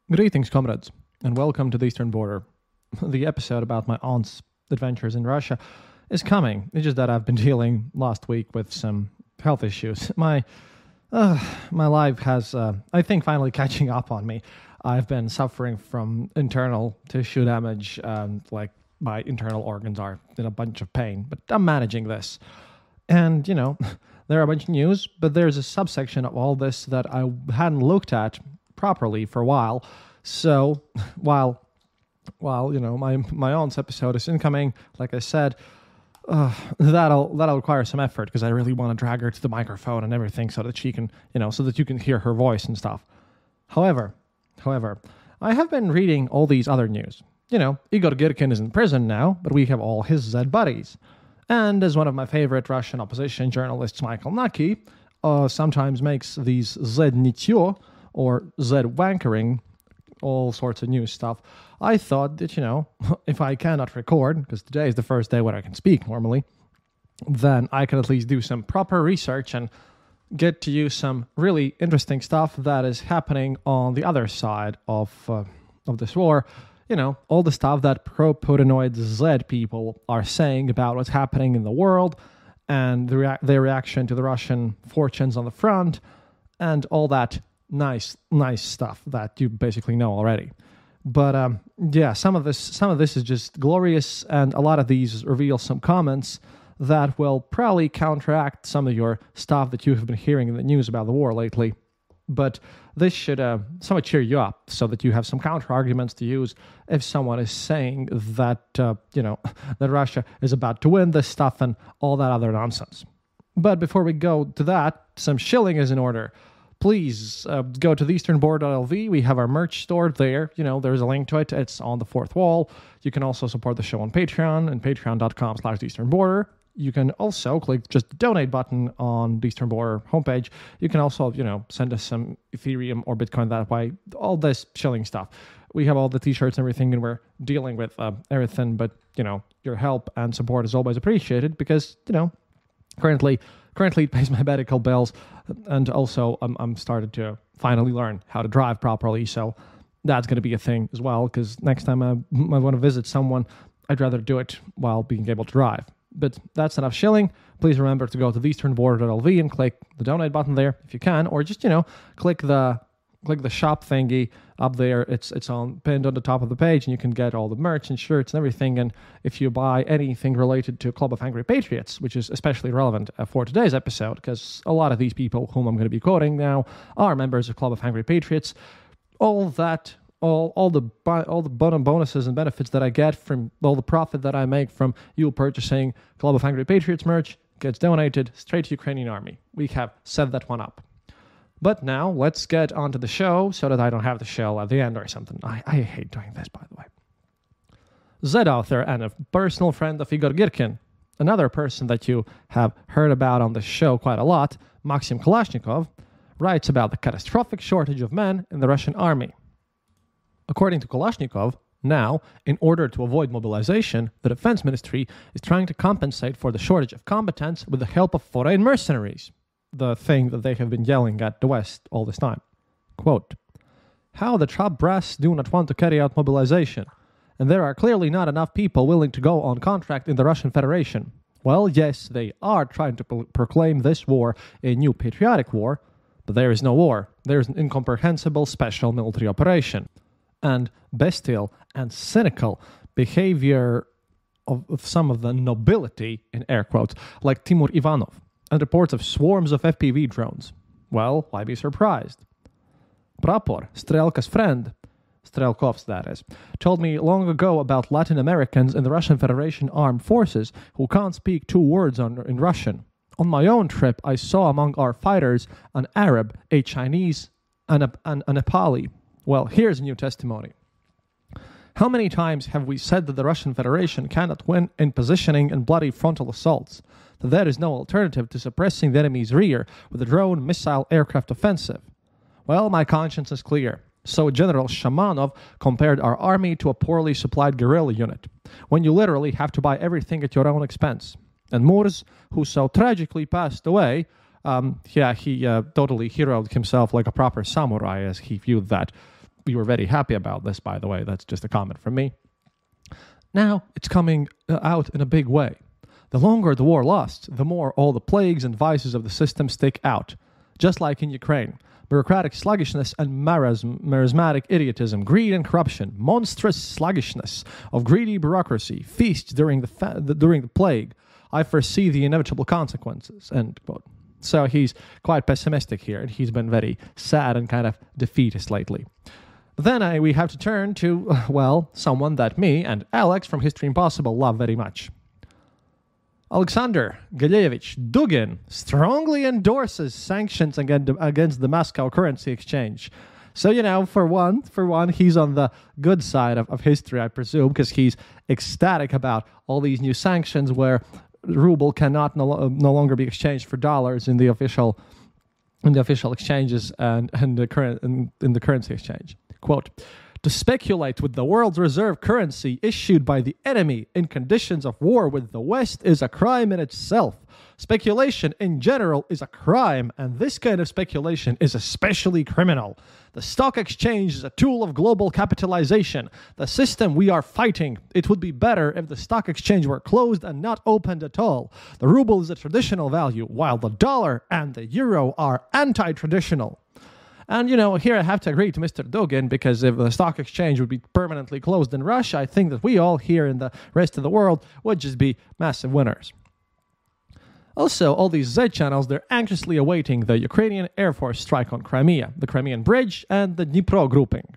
Greetings, comrades, and welcome to the Eastern Border. The episode about my aunt's adventures in Russia is coming. It's just that I've been dealing last week with some health issues. My life has, I think, finally catching up on me. I've been suffering from internal tissue damage, and my internal organs are in a bunch of pain, but I'm managing this. And, there are a bunch of news, but there's a subsection of all this that I hadn't looked at properly for a while. So while my aunt's episode is incoming, like I said, that'll require some effort because I really want to drag her to the microphone and everything so that she can, so that you can hear her voice and stuff. However, I have been reading all these other news. Igor Girkin is in prison now, but we have all his Z buddies. And as one of my favorite Russian opposition journalists, Michael Naki, sometimes makes these Z-Nityo or Z-Wankering, all sorts of news stuff, I thought that, if I cannot record, because today is the first day when I can speak normally, then I can at least do some proper research and get to you some really interesting stuff that is happening on the other side of this war. All the stuff that pro-Putinoid Z people are saying about what's happening in the world and their reaction to the Russian fortunes on the front and all that nice stuff that you basically know already. But some of this is just glorious, and a lot of these reveal some comments that will probably counteract some of your stuff that you have been hearing in the news about the war lately. But this should somewhat cheer you up so that you have some counter arguments to use if someone is saying that that Russia is about to win this stuff and all that other nonsense. But before we go to that, some shilling is in order. Please go to theeasternborder.lv. We have our merch store there. There's a link to it. It's on the fourth wall. You can also support the show on Patreon and patreon.com/theeasternborder. You can also click just the donate button on the Eastern Border homepage. You can also, send us some Ethereum or Bitcoin that way. All this shilling stuff. We have all the t-shirts and everything, and we're dealing with everything. But, your help and support is always appreciated because, currently it pays my medical bills. And also, I'm started to finally learn how to drive properly. So that's going to be a thing as well, because next time I want to visit someone, I'd rather do it while being able to drive. But that's enough shilling. Please remember to go to theeasternborder.lv and click the donate button there if you can, or just click the shop thingy up there. It's pinned on the top of the page, and you can get all the merch and shirts and everything. And if you buy anything related to Club of Angry Patriots, which is especially relevant for today's episode, because a lot of these people whom I'm going to be quoting now are members of Club of Angry Patriots. All the bonuses and benefits that I get from all the profit that I make from you purchasing Club of Angry Patriots merch gets donated straight to Ukrainian army. We have set that one up. But now let's get onto the show so that I don't have the show at the end or something. I hate doing this, by the way. Z author and a personal friend of Igor Girkin, another person that you have heard about on the show quite a lot, Maxim Kalashnikov, writes about the catastrophic shortage of men in the Russian army. According to Kalashnikov, now, in order to avoid mobilization, the Defense Ministry is trying to compensate for the shortage of combatants with the help of foreign mercenaries, the thing that they have been yelling at the West all this time. Quote, "How the top brass do not want to carry out mobilization, and there are clearly not enough people willing to go on contract in the Russian Federation. Well, yes, they are trying to proclaim this war a new patriotic war, but there is no war. There is an incomprehensible special military operation." And bestial and cynical behavior of some of the nobility, in air quotes, like Timur Ivanov, and reports of swarms of FPV drones. Well, why be surprised? Prapor, Strelka's friend, Strelkov's that is, told me long ago about Latin Americans in the Russian Federation armed forces who can't speak two words in Russian. On my own trip, I saw among our fighters an Arab, a Chinese, and a Nepali. Well, here's a new testimony. How many times have we said that the Russian Federation cannot win in positioning and bloody frontal assaults? That there is no alternative to suppressing the enemy's rear with a drone, missile, aircraft offensive? Well, my conscience is clear. So General Shamanov compared our army to a poorly supplied guerrilla unit, when you literally have to buy everything at your own expense. And Murs, who so tragically passed away, he totally heroed himself like a proper samurai as he viewed that. we were very happy about this, by the way. That's just a comment from me. Now it's coming out in a big way. The longer the war lasts, the more all the plagues and vices of the system stick out. Just like in Ukraine. Bureaucratic sluggishness and marasmatic idiotism, greed and corruption, monstrous sluggishness of greedy bureaucracy feasts during the plague. I foresee the inevitable consequences. End quote. So he's quite pessimistic here, and he's been very sad and kind of defeatist lately. Then we have to turn to, well, someone that me and Alex from History Impossible love very much. Alexander Galeevich Dugin strongly endorses sanctions against the Moscow currency exchange. So, for one, he's on the good side of history, I presume, because he's ecstatic about all these new sanctions where ruble cannot no longer be exchanged for dollars in the official exchanges and in the currency exchange. Quote, to speculate with the world reserve currency issued by the enemy in conditions of war with the West is a crime in itself. Speculation in general is a crime, and this kind of speculation is especially criminal. The stock exchange is a tool of global capitalization. The system we are fighting, it would be better if the stock exchange were closed and not opened at all. The ruble is a traditional value, while the dollar and the euro are anti-traditional. And, here I have to agree to Mr. Dugin, because if the stock exchange would be permanently closed in Russia, I think that we all here in the rest of the world would just be massive winners. Also, all these Z channels, they're anxiously awaiting the Ukrainian Air Force strike on Crimea, the Crimean Bridge, and the Dnipro grouping.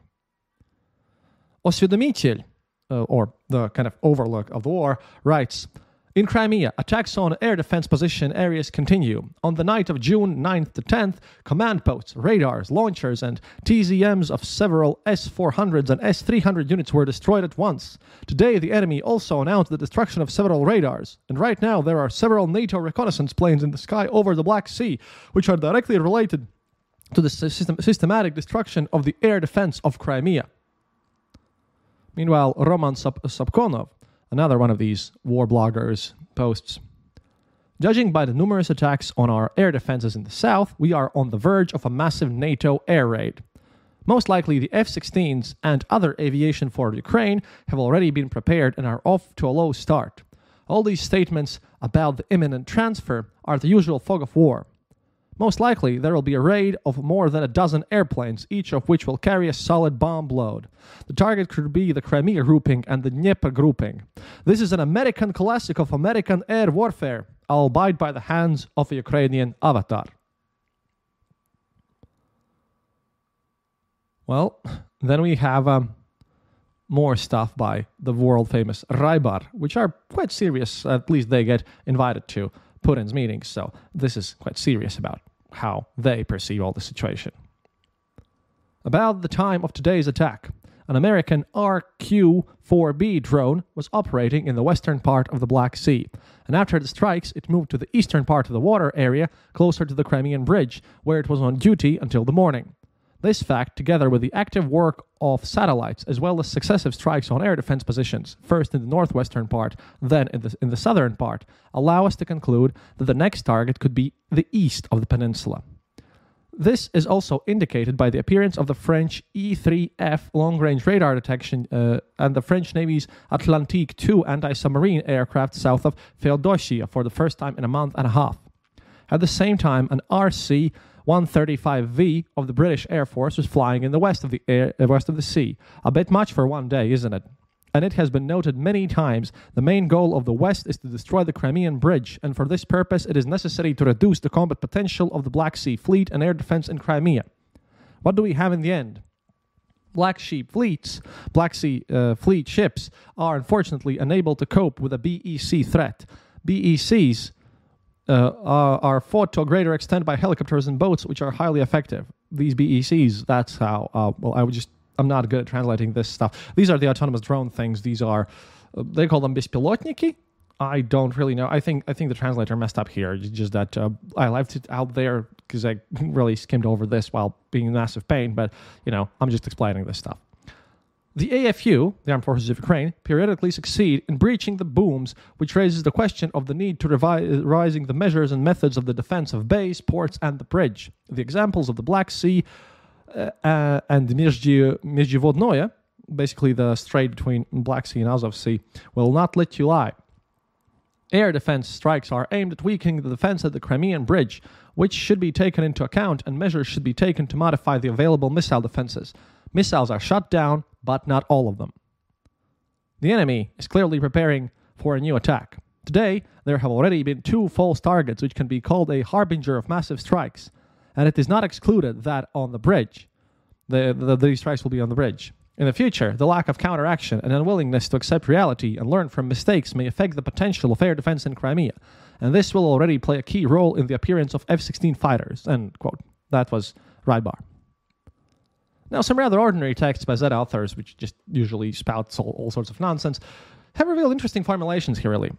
Osvedomitelь, or the kind of overlook of the war, writes, in Crimea, attacks on air defense position areas continue. On the night of June 9th to 10th, command posts, radars, launchers, and TZMs of several S-400s and S-300 units were destroyed at once. Today, the enemy also announced the destruction of several radars. And right now, there are several NATO reconnaissance planes in the sky over the Black Sea, which are directly related to the systematic destruction of the air defense of Crimea. Meanwhile, Roman Sapkonov, another one of these war bloggers, posts, judging by the numerous attacks on our air defenses in the south, we are on the verge of a massive NATO air raid. Most likely the F-16s and other aviation for Ukraine have already been prepared and are off to a low start. All these statements about the imminent transfer are the usual fog of war. Most likely, there will be a raid of more than a dozen airplanes, each of which will carry a solid bomb load. The target could be the Crimea grouping and the Dnieper grouping. This is an American classic of American air warfare, albeit by the hands of a Ukrainian avatar. Well, then we have more stuff by the world-famous Rybar, which are quite serious. At least they get invited to Putin's meetings, so this is quite serious about how they perceive all the situation. About the time of today's attack, an American RQ-4B drone was operating in the western part of the Black Sea, and after the strikes, it moved to the eastern part of the water area, closer to the Crimean Bridge, where it was on duty until the morning. This fact, together with the active work of satellites, as well as successive strikes on air defense positions, first in the northwestern part, then in the southern part, allow us to conclude that the next target could be the east of the peninsula. This is also indicated by the appearance of the French E-3F long-range radar detection and the French Navy's Atlantique II anti-submarine aircraft south of Feodosia for the first time in a month and a half. At the same time, an RC-135V of the British Air Force was flying in the west of the sea. A bit much for one day, isn't it? And it has been noted many times, the main goal of the West is to destroy the Crimean Bridge, and for this purpose it is necessary to reduce the combat potential of the Black Sea Fleet and air defense in Crimea. What do we have in the end? Black Sea Fleet ships are unfortunately unable to cope with a BEC threat. BECs are fought to a greater extent by helicopters and boats, which are highly effective. These BECs, that's how, I'm not good at translating this stuff. These are the autonomous drone things. These are, they call them bespilotniki. I don't really know. I think the translator messed up here. It's just that I left it out there because I really skimmed over this while being in massive pain. But, I'm just explaining this stuff. The AFU, the Armed Forces of Ukraine, periodically succeed in breaching the booms, which raises the question of the need to revising the measures and methods of the defense of bays, ports, and the bridge. The examples of the Black Sea and Междиводnoye, basically the strait between Black Sea and Azov Sea, will not let you lie. Air defense strikes are aimed at weakening the defense at the Crimean Bridge, which should be taken into account, and measures should be taken to modify the available missile defenses. Missiles are shot down, but not all of them. The enemy is clearly preparing for a new attack. Today, there have already been 2 false targets, which can be called a harbinger of massive strikes, and it is not excluded that on the bridge, these strikes will be on the bridge. In the future, the lack of counteraction and unwillingness to accept reality and learn from mistakes may affect the potential of air defense in Crimea, and this will already play a key role in the appearance of F-16 fighters, end quote. That was Rybar. Now, some rather ordinary texts by Z authors, which just usually spouts all sorts of nonsense, have revealed interesting formulations here, really.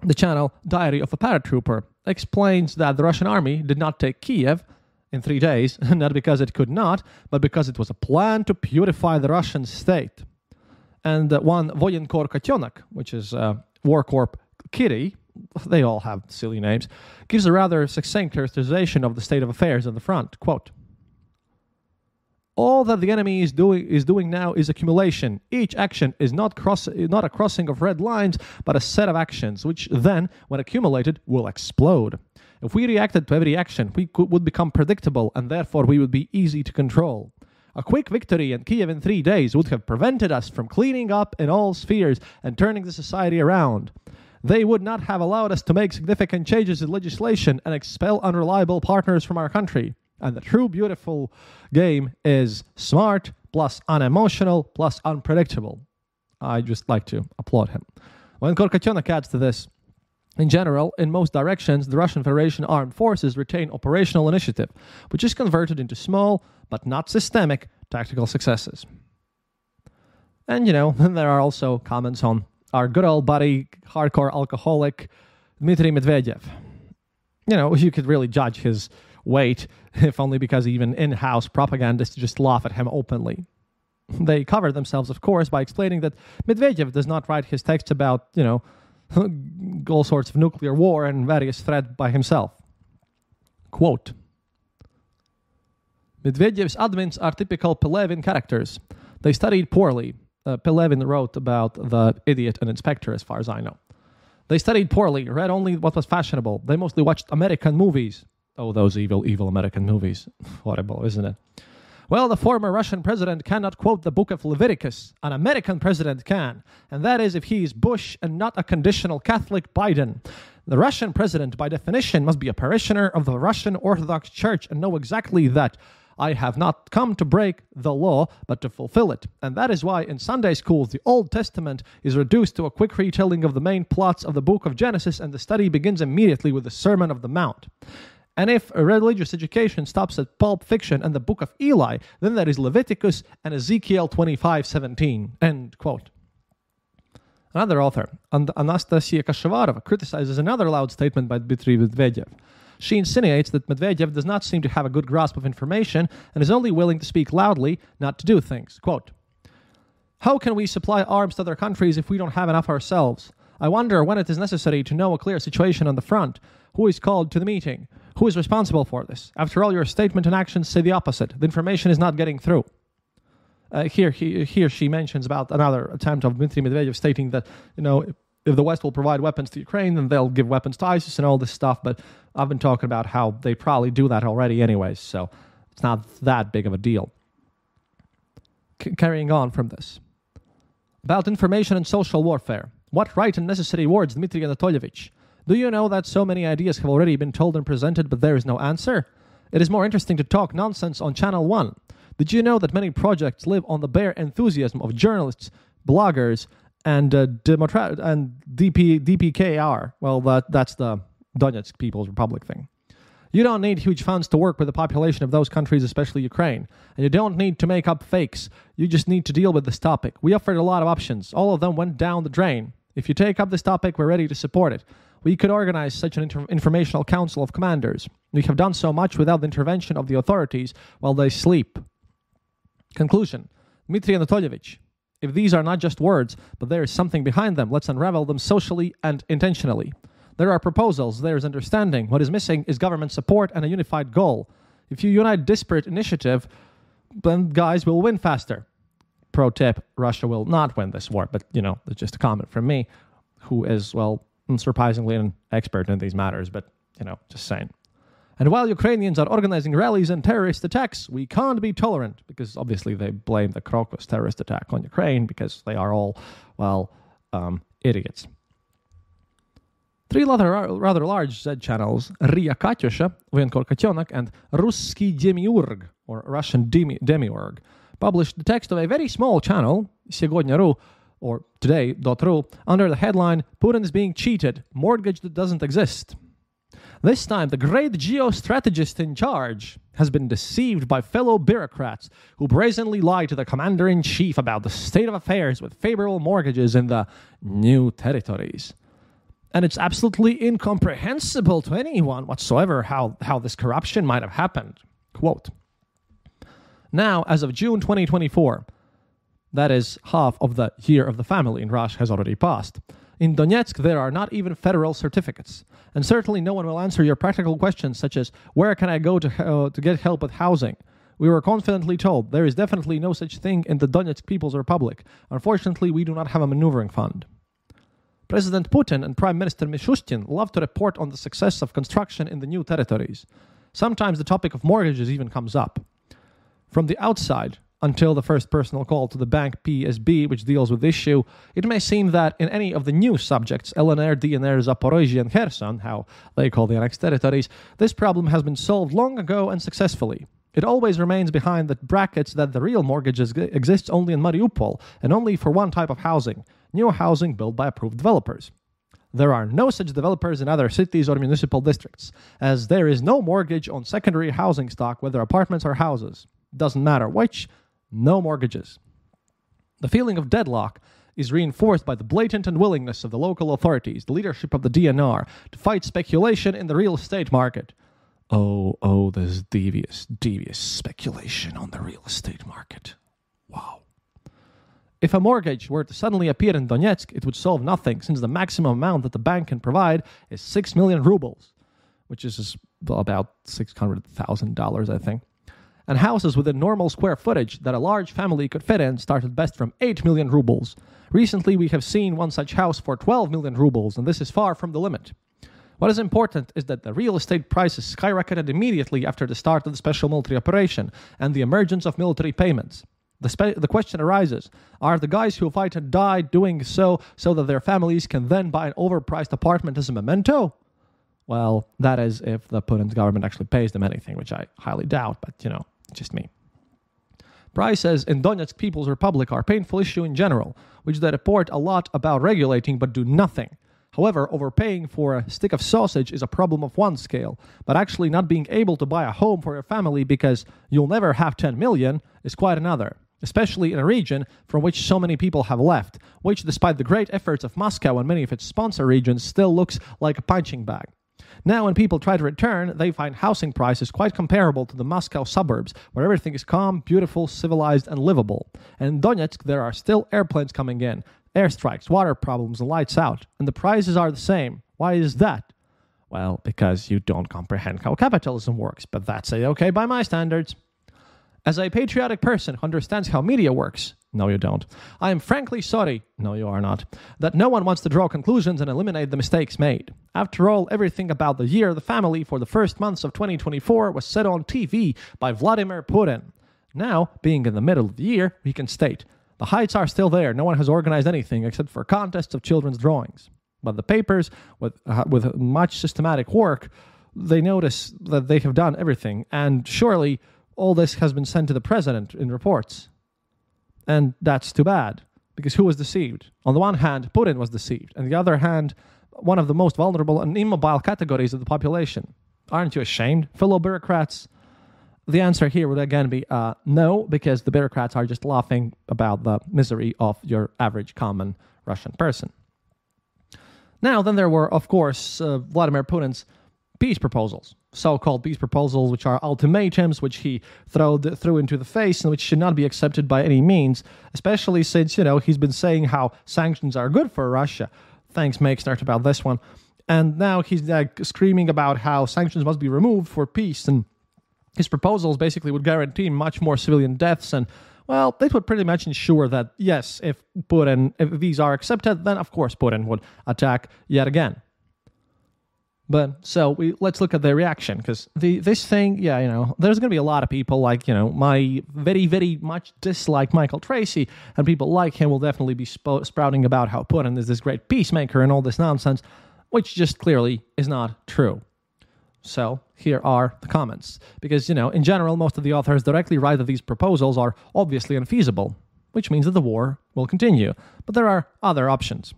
The channel Diary of a Paratrooper explains that the Russian army did not take Kiev in 3 days, not because it could not, but because it was a plan to purify the Russian state. And one Voyenkor Котенок, which is War Corp Kitty, they all have silly names, gives a rather succinct characterization of the state of affairs on the front. Quote, all that the enemy is doing now is accumulation. Each action is not a crossing of red lines, but a set of actions, which then, when accumulated, will explode. If we reacted to every action, we would become predictable, and therefore we would be easy to control. A quick victory in Kiev in 3 days would have prevented us from cleaning up in all spheres and turning the society around. They would not have allowed us to make significant changes in legislation and expel unreliable partners from our country. And the true beautiful game is smart plus unemotional plus unpredictable. I just like to applaud him. When Korkatyonak adds to this, in general, in most directions, the Russian Federation armed forces retain operational initiative, which is converted into small, but not systemic, tactical successes. And, then there are also comments on our good old buddy, hardcore alcoholic, Dmitry Medvedev. You could really judge his weight, if only because even in-house propagandists just laugh at him openly. They cover themselves, of course, by explaining that Medvedev does not write his texts about, all sorts of nuclear war and various threats by himself. Quote, Medvedev's admins are typical Pelevin characters. They studied poorly. Pelevin wrote about the idiot and inspector, as far as I know. They studied poorly, read only what was fashionable. They mostly watched American movies. Oh, those evil, evil American movies. Horrible, isn't it? Well, the former Russian president cannot quote the book of Leviticus. An American president can. And that is if he is Bush and not a conditional Catholic Biden. The Russian president, by definition, must be a parishioner of the Russian Orthodox Church and know exactly that. I have not come to break the law, but to fulfill it. And that is why in Sunday schools, the Old Testament is reduced to a quick retelling of the main plots of the book of Genesis, and the study begins immediately with the Sermon of the Mount. And if a religious education stops at Pulp Fiction and the Book of Eli, then there is Leviticus and Ezekiel 25:17. End quote. Another author, Anastasia Kashavarova, criticizes another loud statement by Dmitry Medvedev. She insinuates that Medvedev does not seem to have a good grasp of information and is only willing to speak loudly, not to do things. Quote, how can we supply arms to other countries if we don't have enough ourselves? I wonder when it is necessary to know a clear situation on the front. Who is called to the meeting? Who is responsible for this? After all, your statement and actions say the opposite. The information is not getting through. Here she mentions about another attempt of Dmitry Medvedev stating that, if the West will provide weapons to Ukraine, then they'll give weapons to ISIS and all this stuff. But I've been talking about how they probably do that already anyways, so it's not that big of a deal. Carrying on from this. About information and social warfare. What right and necessary words, Dmitry Anatolyevich? Do you know that so many ideas have already been told and presented, but there is no answer? It is more interesting to talk nonsense on Channel 1. Did you know that many projects live on the bare enthusiasm of journalists, bloggers, and DPKR? Well, that's the Donetsk People's Republic thing. You don't need huge funds to work with the population of those countries, especially Ukraine. And you don't need to make up fakes. You just need to deal with this topic. We offered a lot of options. All of them went down the drain. If you take up this topic, we're ready to support it. We could organize such an informational council of commanders. We have done so much without the intervention of the authorities while they sleep. Conclusion. Dmitry Anatolyevich, if these are not just words, but there is something behind them, let's unravel them socially and intentionally. There are proposals, there is understanding. What is missing is government support and a unified goal. If you unite disparate initiative, then guys will win faster. Pro tip, Russia will not win this war, but, it's just a comment from me, who is, unsurprisingly an expert in these matters, but, just saying. And while Ukrainians are organizing rallies and terrorist attacks, we can't be tolerant, because obviously they blame the Crocus terrorist attack on Ukraine, because they are all, idiots. 3 rather large Z channels, Ria Katyusha, Voenkor Котенок, and Ruski Demiurg, or Russian Demiurg, published the text of a very small channel, Сегодня.ru, or Today.ru, under the headline, Putin is being cheated, mortgage that doesn't exist. This time, the great geostrategist in charge has been deceived by fellow bureaucrats who brazenly lie to the commander-in-chief about the state of affairs with favorable mortgages in the new territories. And it's absolutely incomprehensible to anyone whatsoever how this corruption might have happened. Quote, now, as of June 2024, that is, half of the year of the family in Russia has already passed. In Donetsk, there are not even federal certificates. And certainly no one will answer your practical questions such as, where can I go to get help with housing? We were confidently told there is definitely no such thing in the Donetsk People's Republic. Unfortunately, we do not have a maneuvering fund. President Putin and Prime Minister Mishustin love to report on the success of construction in the new territories. Sometimes the topic of mortgages even comes up. From the outside, until the first personal call to the bank PSB, which deals with the issue, it may seem that in any of the new subjects, LNR, DNR, Zaporozhye, and Kherson, how they call the annexed territories, this problem has been solved long ago and successfully. It always remains behind the brackets that the real mortgages exists only in Mariupol, and only for one type of housing, new housing built by approved developers. There are no such developers in other cities or municipal districts, as there is no mortgage on secondary housing stock, whether apartments or houses. Doesn't matter which, no mortgages. The feeling of deadlock is reinforced by the blatant unwillingness of the local authorities, the leadership of the DNR, to fight speculation in the real estate market. Oh, this devious speculation on the real estate market. Wow. If a mortgage were to suddenly appear in Donetsk, it would solve nothing, since the maximum amount that the bank can provide is 6 million rubles, which is about $600,000, I think. And houses within normal square footage that a large family could fit in start at best from 8 million rubles. Recently, we have seen one such house for 12 million rubles, and this is far from the limit. What is important is that the real estate prices skyrocketed immediately after the start of the special military operation and the emergence of military payments. The question arises, are the guys who fight and die doing so that their families can then buy an overpriced apartment as a memento? Well, that is if the Putin's government actually pays them anything, which I highly doubt, but, just me. Prices in Donetsk People's Republic are a painful issue in general, which they report a lot about regulating but do nothing. However, overpaying for a stick of sausage is a problem of one scale, but actually not being able to buy a home for your family because you'll never have 10 million is quite another, especially in a region from which so many people have left, which, despite the great efforts of Moscow and many of its sponsor regions, still looks like a punching bag. Now, when people try to return, they find housing prices quite comparable to the Moscow suburbs, where everything is calm, beautiful, civilized, and livable. And in Donetsk, there are still airplanes coming in, airstrikes, water problems, and lights out, and the prices are the same. Why is that? Well, because you don't comprehend how capitalism works, but that's okay by my standards. As a patriotic person who understands how media works, no you don't, I am frankly sorry, no you are not, that no one wants to draw conclusions and eliminate the mistakes made. After all, everything about the year of the family for the first months of 2024 was said on TV by Vladimir Putin. Now, being in the middle of the year, we can state, the heights are still there, no one has organized anything except for contests of children's drawings. But the papers, with much systematic work, they notice that they have done everything, and surely all this has been sent to the president in reports. And that's too bad, because who was deceived? On the one hand, Putin was deceived. On the other hand, one of the most vulnerable and immobile categories of the population. Aren't you ashamed, fellow bureaucrats? The answer here would again be no, because the bureaucrats are just laughing about the misery of your average common Russian person. Now, then there were, of course, Vladimir Putin's peace proposals, so-called peace proposals, which are ultimatums, which he threw into the face and which should not be accepted by any means, especially since, he's been saying how sanctions are good for Russia. Thanks, Makesnert, about this one. And now he's screaming about how sanctions must be removed for peace. And His proposals basically would guarantee much more civilian deaths, and, well, it would pretty much ensure that, yes, if these are accepted, then of course Putin would attack yet again. But so let's look at the reaction, because this thing, there's going to be a lot of people like, my very, very much dislike Michael Tracy, and people like him will definitely be sprouting about how Putin is this great peacemaker and all this nonsense, which just clearly is not true. So here are the comments, because, in general, most of the authors directly write that these proposals are obviously unfeasible, which means that the war will continue. But there are other options.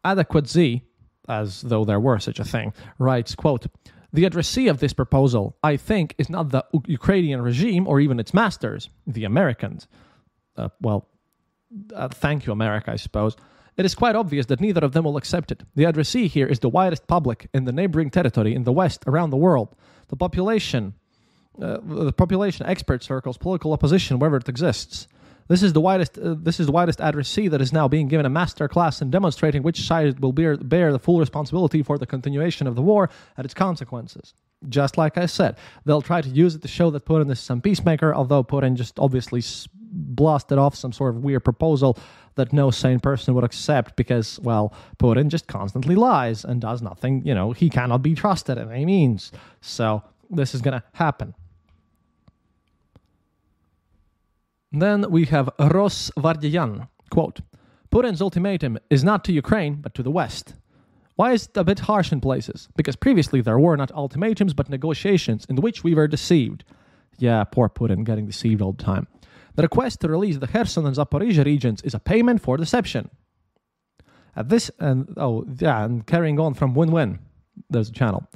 Adequate Z, as though there were such a thing, writes, quote, "The addressee of this proposal, I think, is not the Ukrainian regime or even its masters, the Americans." Thank you, America, I suppose. "It is quite obvious that neither of them will accept it. The addressee here is the widest public in the neighboring territory, in the West, around the world. The population, expert circles, political opposition, wherever it exists. This is the widest addressee that is now being given a master class in demonstrating which side will bear the full responsibility for the continuation of the war and its consequences. Just like I said, they'll try to use it to show that Putin is some peacemaker, although Putin just obviously blasted off some sort of weird proposal that no sane person would accept because, well, Putin just constantly lies and does nothing. He cannot be trusted in any means. So this is going to happen." Then we have Ros Vardiyan, quote, "Putin's ultimatum is not to Ukraine, but to the West. Why is it a bit harsh in places? Because previously there were not ultimatums, but negotiations in which we were deceived." Yeah, poor Putin getting deceived all the time. "The request to release the Kherson and Zaporizhia regions is a payment for deception." And carrying on from Win-Win, there's a channel.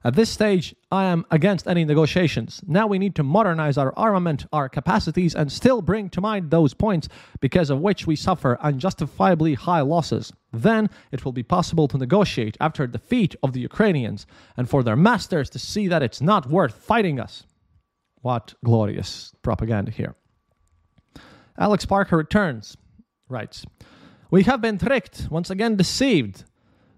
"At this stage, I am against any negotiations. Now we need to modernize our armament, our capacities, and still bring to mind those points because of which we suffer unjustifiably high losses. Then it will be possible to negotiate after defeat of the Ukrainians and for their masters to see that it's not worth fighting us." What glorious propaganda here. Alex Parker returns, writes, "We have been tricked, once again deceived,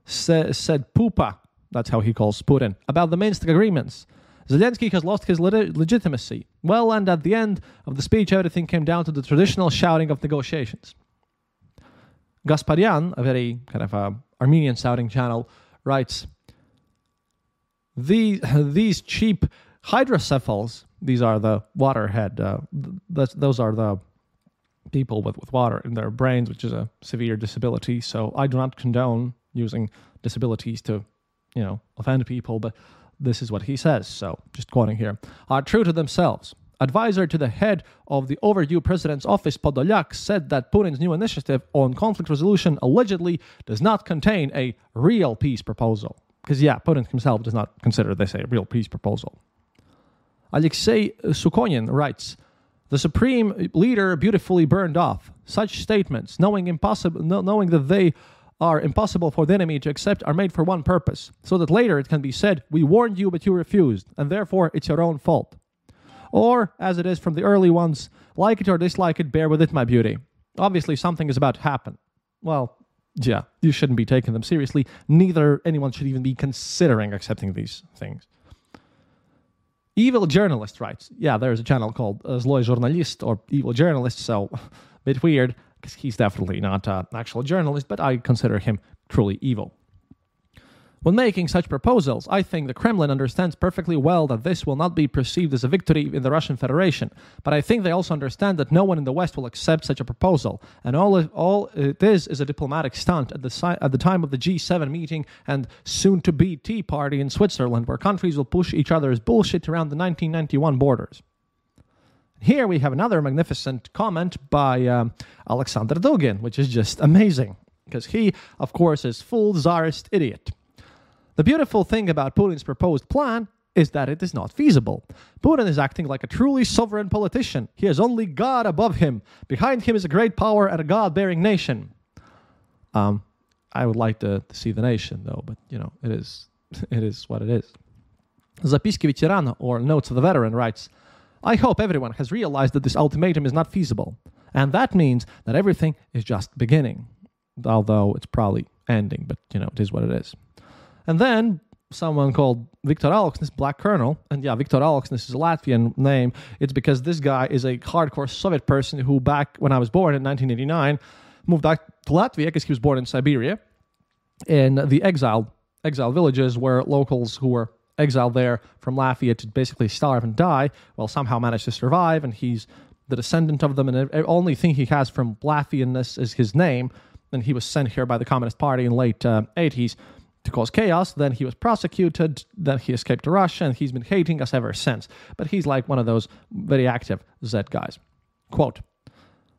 said Pupa," that's how he calls Putin, "about the Minsk agreements. Zelensky has lost his legitimacy. Well, and at the end of the speech, everything came down to the traditional shouting of negotiations." Gasparian, a very kind of Armenian-sounding channel, writes, These cheap hydrocephals, these are the waterhead, those are the people with water in their brains, which is a severe disability. So I do not condone using disabilities to, offend people, but this is what he says. So just quoting here, "Are true to themselves. Advisor to the head of the overdue president's office, Podolyak, said that Putin's new initiative on conflict resolution allegedly does not contain a real peace proposal." Because, Putin himself does not consider this a real peace proposal. Alexei Sukhonin writes, "The supreme leader beautifully burned off. Such statements, knowing that they are impossible for the enemy to accept, are made for one purpose, so that later it can be said, 'We warned you, but you refused, and therefore it's your own fault.' Or, as it is from the early ones, 'Like it or dislike it, bear with it, my beauty.' Obviously something is about to happen." Well, you shouldn't be taking them seriously. Neither anyone should even be considering accepting these things. Evil Journalist writes, there's a channel called Zloy Journalist, or Evil Journalist, so a bit weird, because he's definitely not an actual journalist, but I consider him truly evil. "When making such proposals, I think the Kremlin understands perfectly well that this will not be perceived as a victory in the Russian Federation, but I think they also understand that no one in the West will accept such a proposal, and all it is a diplomatic stunt at the time of the G7 meeting and soon-to-be Tea Party in Switzerland, where countries will push each other's bullshit around the 1991 borders." Here we have another magnificent comment by Alexander Dugin, which is just amazing, because he, of course, is full czarist idiot. "The beautiful thing about Putin's proposed plan is that it is not feasible. Putin is acting like a truly sovereign politician. He has only God above him. Behind him is a great power and a God-bearing nation." I would like to see the nation, though, but, it is what it is. Zapiski Veterana, or Notes of the Veteran, writes, "I hope everyone has realized that this ultimatum is not feasible, and that means that everything is just beginning, although it's probably ending, but, it is what it is." And then someone called Viktor Alksnis, Black Colonel. And yeah, Viktor Alksnis is a Latvian name. It's because this guy is a hardcore Soviet person who, back when I was born in 1989, moved back to Latvia because he was born in Siberia, in the exile villages where locals who were exiled there from Latvia to basically starve and die, well, somehow managed to survive, and he's the descendant of them, and the only thing he has from Latvianness is his name, and he was sent here by the Communist Party in late 80s to cause chaos. Then he was prosecuted, then he escaped to Russia, and he's been hating us ever since. But he's like one of those very active Z guys. Quote,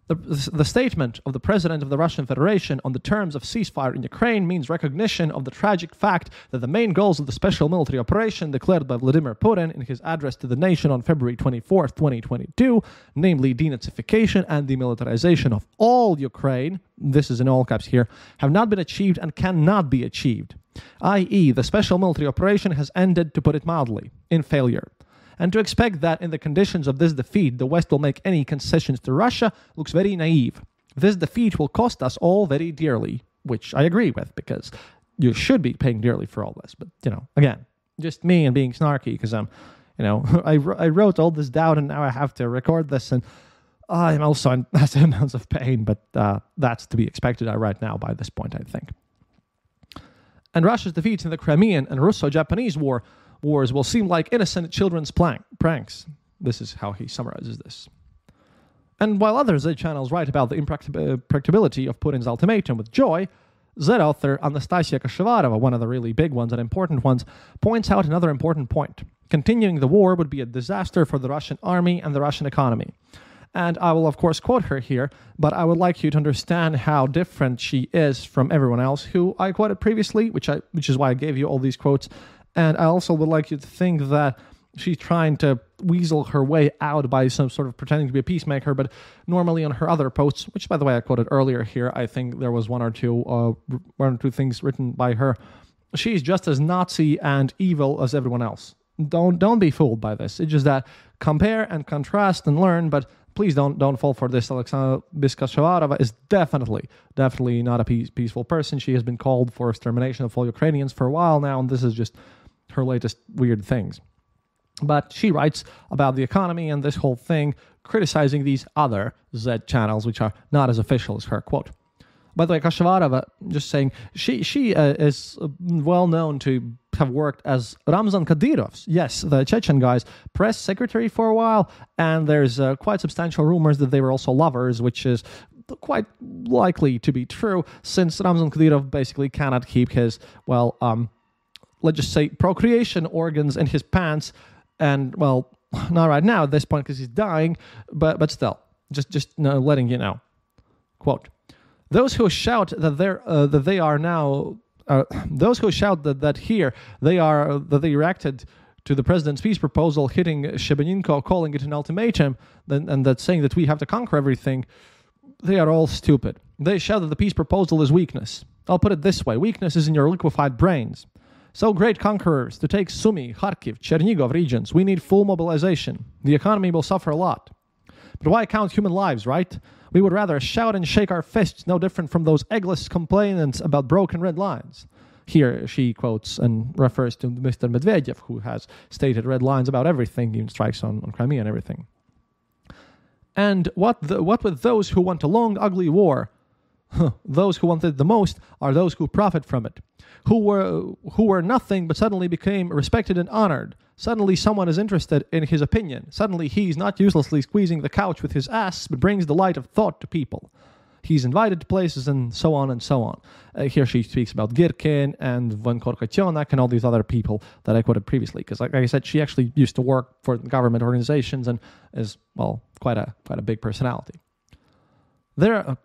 the statement of the President of the Russian Federation on the terms of ceasefire in Ukraine means recognition of the tragic fact that the main goals of the special military operation declared by Vladimir Putin in his address to the nation on February 24th, 2022, namely denazification and demilitarization of all Ukraine, this is in all caps here, have not been achieved and cannot be achieved. I.e., the special military operation has ended, to put it mildly, in failure. And to expect that in the conditions of this defeat, the West will make any concessions to Russia looks very naive. This defeat will cost us all very dearly, which I agree with, because you should be paying dearly for all this. But, again, just me and being snarky, because I wrote all this down and now I have to record this, and I'm also in massive amounts of pain, but that's to be expected right now by this point, I think. And Russia's defeats in the Crimean and Russo-Japanese wars will seem like innocent children's pranks. This is how he summarizes this. And while other Z channels write about the impracticability of Putin's ultimatum with joy, Z author Anastasia Kashevarova, one of the really big ones and important ones, points out another important point. Continuing the war would be a disaster for the Russian army and the Russian economy. And I will, of course, quote her here, but I would like you to understand how different she is from everyone else who I quoted previously, which is why I gave you all these quotes. And I also would like you to think that she's trying to weasel her way out by some sort of pretending to be a peacemaker, but normally on her other posts, which, by the way, I quoted earlier here, I think there was one or two things written by her. She's just as Nazi and evil as everyone else. Don't be fooled by this. It's just that compare and contrast and learn, but please don't fall for this. Alexandra Kashevarova is definitely not a peaceful person. She has been called for extermination of all Ukrainians for a while now, and this is just her latest weird things. But she writes about the economy and this whole thing, criticizing these other Z channels, which are not as official as her. Quote, by the way, Kashevarova, just saying, she is well known to have worked as Ramzan Kadyrov's, yes, the Chechen guy's press secretary for a while, and there's quite substantial rumors that they were also lovers, which is quite likely to be true, since Ramzan Kadyrov basically cannot keep his, let's just say, procreation organs in his pants, and, well, not right now at this point because he's dying, but still, just letting you know. Quote, those who shout that they reacted to the president's peace proposal hitting Shebeninko, calling it an ultimatum, and that saying that we have to conquer everything, they are all stupid. They shout that the peace proposal is weakness. I'll put it this way, weakness is in your liquefied brains. So great conquerors, to take Sumy, Kharkiv, Chernigov regions, we need full mobilization. The economy will suffer a lot. But why count human lives, right? We would rather shout and shake our fists, no different from those eggless complainants about broken red lines. Here she quotes and refers to Mr. Medvedev, who has stated red lines about everything, even strikes on Crimea and everything. And what with those who want a long, ugly war? Those who want it the most are those who profit from it, who were nothing but suddenly became respected and honored. Suddenly someone is interested in his opinion. Suddenly he's not uselessly squeezing the couch with his ass, but brings the light of thought to people. He's invited to places and so on and so on. Here she speaks about Girkin and Von Korkotyonak and all these other people that I quoted previously, because like I said, she actually used to work for government organizations and is, well, quite a big personality.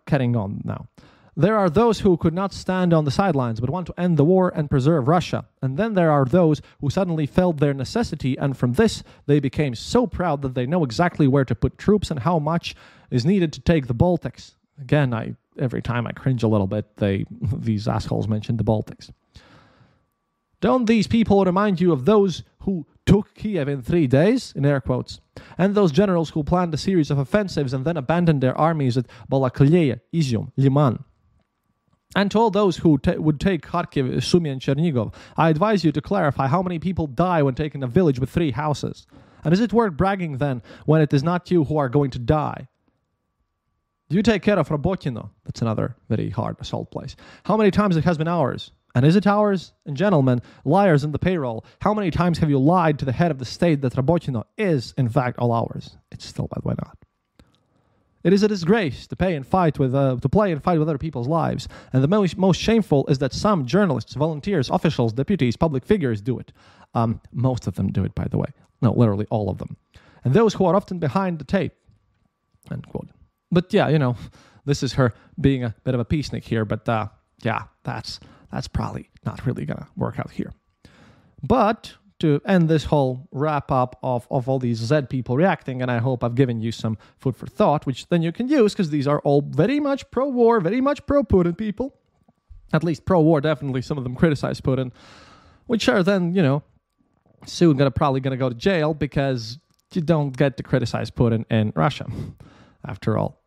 Carrying on now. There are those who could not stand on the sidelines but want to end the war and preserve Russia. And then there are those who suddenly felt their necessity, and from this they became so proud that they know exactly where to put troops and how much is needed to take the Baltics. Again, every time I cringe a little bit, these assholes mention the Baltics. Don't these people remind you of those who took Kiev in 3 days, in air quotes, and those generals who planned a series of offensives and then abandoned their armies at Balakleya, Izium, Liman? And to all those who would take Kharkiv, Sumy, and Chernigov, I advise you to clarify how many people die when taking a village with 3 houses. And is it worth bragging then when it is not you who are going to die? Do you take care of Robotino? That's another very hard assault place. How many times it has been ours? And is it ours? And gentlemen, liars in the payroll, how many times have you lied to the head of the state that Robotino is, in fact, all ours? It's still bad, why not? It is a disgrace to play and fight with other people's lives. And the most shameful is that some journalists, volunteers, officials, deputies, public figures do it. Most of them do it, by the way. No, literally all of them. And those who are often behind the tape. End quote. But yeah, this is her being a bit of a peacenik here. But yeah, that's probably not really going to work out here. But to end this whole wrap-up of all these Z people reacting, and I hope I've given you some food for thought, which then you can use, because these are all very much pro-war, very much pro-Putin people. At least pro-war, definitely. Some of them criticize Putin, which are then, soon probably going to go to jail, because you don't get to criticize Putin in Russia, after all.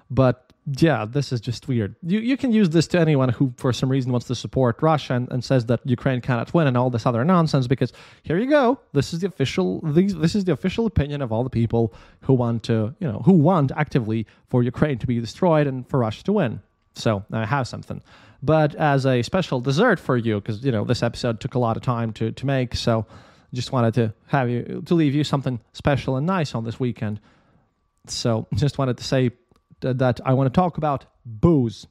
But yeah, this is just weird. You can use this to anyone who, for some reason, wants to support Russia and says that Ukraine cannot win and all this other nonsense. Because here you go, this is the official opinion of all the people who want actively for Ukraine to be destroyed and for Russia to win. So I have something. But as a special dessert for you, because this episode took a lot of time to make, so just wanted to leave you something special and nice on this weekend. So just wanted to say that I want to talk about booze.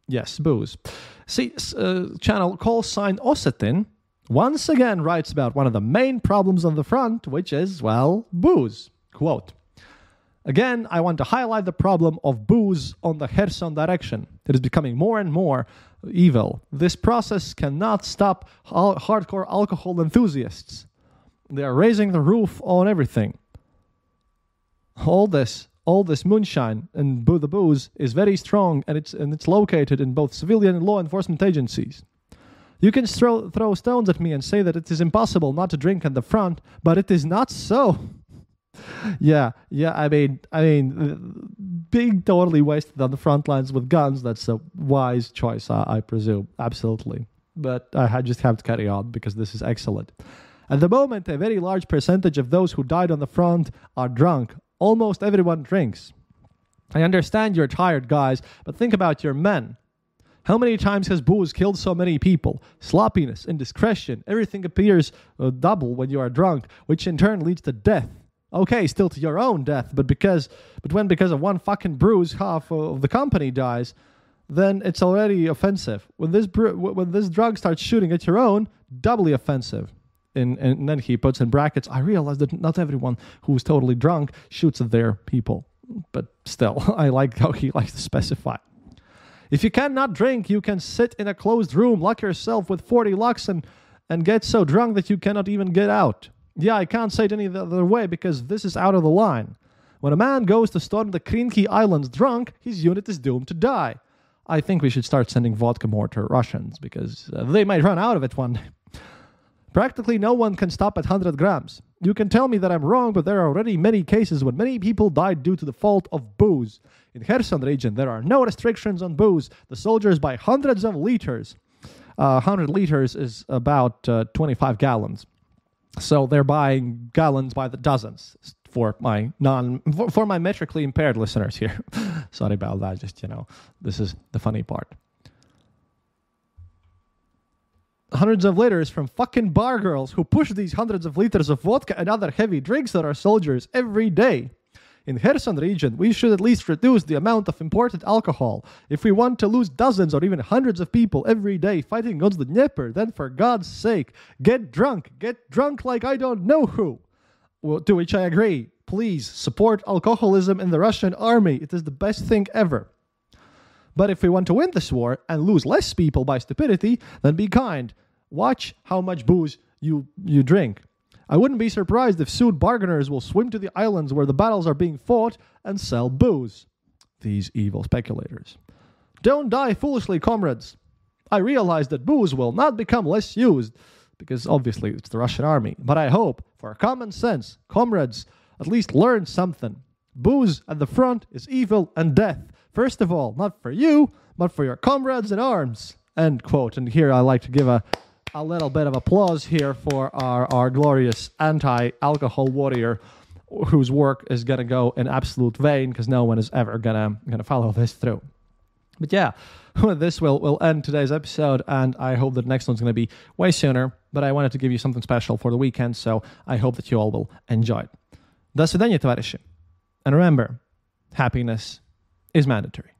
Yes, booze. See, channel callsign Ossetin once again writes about one of the main problems on the front, which is, well, booze. Quote, again, I want to highlight the problem of booze on the Kherson direction. It is becoming more and more evil. This process cannot stop hardcore alcohol enthusiasts. They are raising the roof on everything. All this moonshine and the booze is very strong, and it's located in both civilian and law enforcement agencies. You can throw stones at me and say that it is impossible not to drink at the front, but it is not so. Yeah. I mean, being totally wasted on the front lines with guns, that's a wise choice, I presume. Absolutely. But I just have to carry on because this is excellent. At the moment, a very large percentage of those who died on the front are drunk. Almost everyone drinks. I understand you're tired, guys, but think about your men. How many times has booze killed so many people? Sloppiness, indiscretion, everything appears double when you are drunk, which in turn leads to death. Okay, still to your own death, but because of one fucking bruise, half of the company dies, then it's already offensive. When this drug starts shooting at your own, doubly offensive. And then he puts in brackets, I realize that not everyone who's totally drunk shoots at their people. But still, I like how he likes to specify. If you cannot drink, you can sit in a closed room, lock yourself with 40 lux, and get so drunk that you cannot even get out. Yeah, I can't say it any other way because this is out of the line. When a man goes to storm the Krinky Islands drunk, his unit is doomed to die. I think we should start sending vodka more to Russians because they might run out of it one day. Practically no one can stop at 100 grams. You can tell me that I'm wrong, but there are already many cases when many people died due to the fault of booze. In Kherson region, there are no restrictions on booze. The soldiers buy hundreds of liters. 100 liters is about 25 gallons. So they're buying gallons by the dozens for my metrically impaired listeners here. Sorry about that. Just, this is the funny part. Hundreds of liters from fucking bar girls who push these hundreds of liters of vodka and other heavy drinks on our soldiers every day. In Kherson region, we should at least reduce the amount of imported alcohol. If we want to lose dozens or even hundreds of people every day fighting against the Dnieper, then for God's sake, get drunk like I don't know who. Well, to which I agree. Please support alcoholism in the Russian army. It is the best thing ever. But if we want to win this war and lose less people by stupidity, then be kind. Watch how much booze you drink. I wouldn't be surprised if soon bargainers will swim to the islands where the battles are being fought and sell booze. These evil speculators. Don't die foolishly, comrades. I realize that booze will not become less used, because obviously it's the Russian army. But I hope, for common sense, comrades at least learn something. Booze at the front is evil and death. First of all, not for you, but for your comrades in arms, end quote. And here I like to give a little bit of applause here for our glorious anti-alcohol warrior, whose work is going to go in absolute vain because no one is ever gonna follow this through. But yeah, this will end today's episode, and I hope that the next one's going to be way sooner, but I wanted to give you something special for the weekend, so I hope that you all will enjoy it. До свидания, товарищи. And remember, happiness is mandatory.